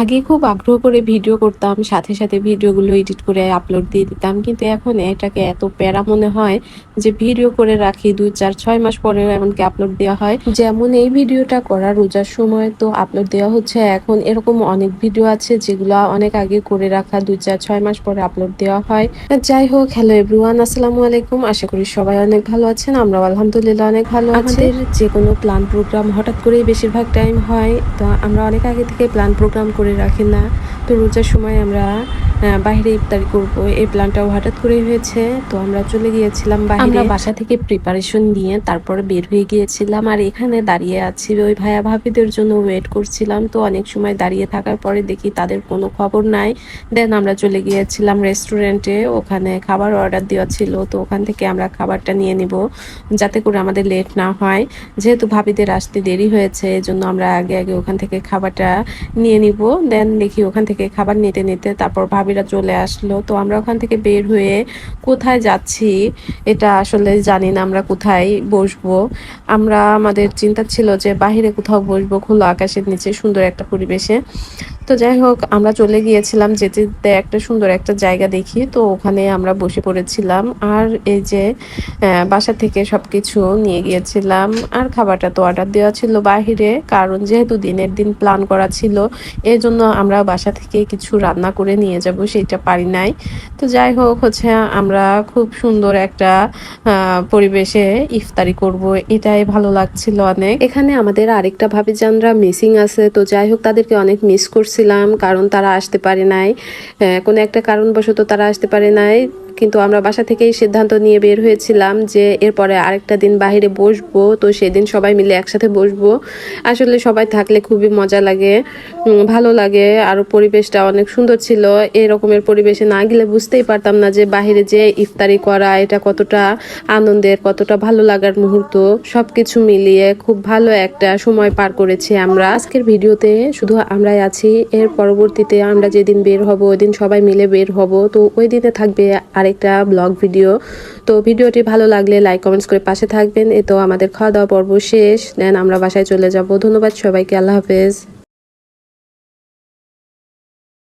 আগে খুব আগ্রহ করে ভিডিও করতাম, সাথে সাথে ভিডিওগুলো এডিট করে আপলোড দিয়ে দিতাম, কিন্তু এখন এটাকে এত প্যারা মনে হয় যে ভিডিও করে রাখি 2, 4, 6 মাস পরেও এমনকি আপলোড দেওয়া হয়। যেমন এই ভিডিওটা করা রোজার সময়, তো আপলোড দেওয়া হচ্ছে এখন। এরকম অনেক ভিডিও আছে যেগুলো অনেক আগে করে রাখা, 2, 4, 6 মাস পরে আপলোড দেওয়া হয়। যাই হোক, হ্যালো এভরিওয়ান, আসসালামু আলাইকুম। আশা করি সবাই অনেক ভালো আছেন, আমরাও আলহামদুলিল্লাহ অনেক ভালো আছি। আমাদের যে কোনো প্ল্যান প্রোগ্রাম হঠাৎ করেই বেশিরভাগ টাইম হয়, তো আমরা অনেক আগে থেকে প্ল্যান প্রোগ্রাম করে রাখি না। তো রোজার সময় আমরা বাইরে ইফতারি করব, এই প্ল্যানটাও হঠাৎ করে হয়েছে। তো আমরা চলে গিয়েছিলাম বাইরে, আমরা বাসা থেকে প্রিপারেশন নিয়ে তারপরে বের হয়ে গিয়েছিলাম। আর এখানে দাঁড়িয়ে আছি, ওই ভাইয়া ভাবিদের জন্য ওয়েট করছিলাম। তো অনেক সময় দাঁড়িয়ে থাকার পরে দেখি তাদের কোনো খবর নাই। দেন আমরা চলে গিয়েছিলাম রেস্টুরেন্টে, ওখানে খাবার অর্ডার দেওয়া ছিল। তো ওখান থেকে আমরা খাবারটা নিয়ে নিব যাতে করে আমাদের লেট না হয়। যেহেতু ভাবিদের আসতে দেরি হয়েছে, এজন্য আমরা আগে আগে ওখান থেকে খাবারটা নিয়ে নিব। দেন দেখি ওখান থেকে খাবার নিতে নিতে তারপর ভাবিরা চলে আসলো। তো আমরা ওখান থেকে বের হয়ে কোথায় যাচ্ছি এটা আসলে জানি না, আমরা কোথায় বসবো। আমাদের চিন্তা ছিল যে বাহিরে কোথাও বসবো, খোলা আকাশের নিচে সুন্দর একটা পরিবেশে। তো যাই হোক, আমরা চলে গিয়েছিলাম যেতে যেতে একটা সুন্দর একটা জায়গা দেখি, তো ওখানে আমরা বসে পড়েছিলাম। আর এই যে বাসা থেকে সবকিছু নিয়ে গিয়েছিলাম। আর খাবারটা তো অর্ডার দেওয়া ছিল বাহিরে, কারণ যেহেতু দিনের দিন প্ল্যান করা ছিল, এই জন্য আমরা বাসা থেকে কিছু রান্না করে নিয়ে যাব, সেটা পারি নাই। তো যাই হোক, আমরা খুব সুন্দর একটা পরিবেশে ইফতারি করব, এটাই ভালো লাগছিল অনেক। এখানে আমাদের আরেকটা ভাবিজানরা মিসিং আছে, তো যাই হোক তাদেরকে অনেক মিস করছিলাম, কারণ তারা আসতে পারে নাই, কোনো একটা কারণবশত তারা আসতে পারে নাই। কিন্তু আমরা বাসা থেকেই সিদ্ধান্ত নিয়ে বের হয়েছিলাম যে এরপরে আরেকটা দিন বাইরে বসবো, তো সেদিন সবাই মিলে একসাথে বসবো। আসলে সবাই থাকলে খুবই মজা লাগে, ভালো লাগে। আর পরিবেশটা অনেক সুন্দর ছিল। এরকমের পরিবেশে না গেলে বুঝতেই পারতাম না যে বাইরে যে ইফতারি করা এটা কতটা আনন্দের, কতটা ভালো লাগার মুহূর্ত। সবকিছু মিলিয়ে খুব ভালো একটা সময় পার করেছি আমরা। আজকের ভিডিওতে শুধু আমরাই আছি, এর পরবর্তীতে আমরা যেদিন বের হব ওই দিন সবাই মিলে বের হব। তো ওই দিনে থাকবে আরেকটা ব্লগ ভিডিও। তো ভিডিওটি ভালো লাগলে লাইক কমেন্টস করে পাশে থাকবেন। এ তো আমাদের খাওয়া দাওয়া পর্ব শেষ, দেন আমরা বাসায় চলে যাব। ধন্যবাদ সবাইকে, আল্লাহ হাফেজ।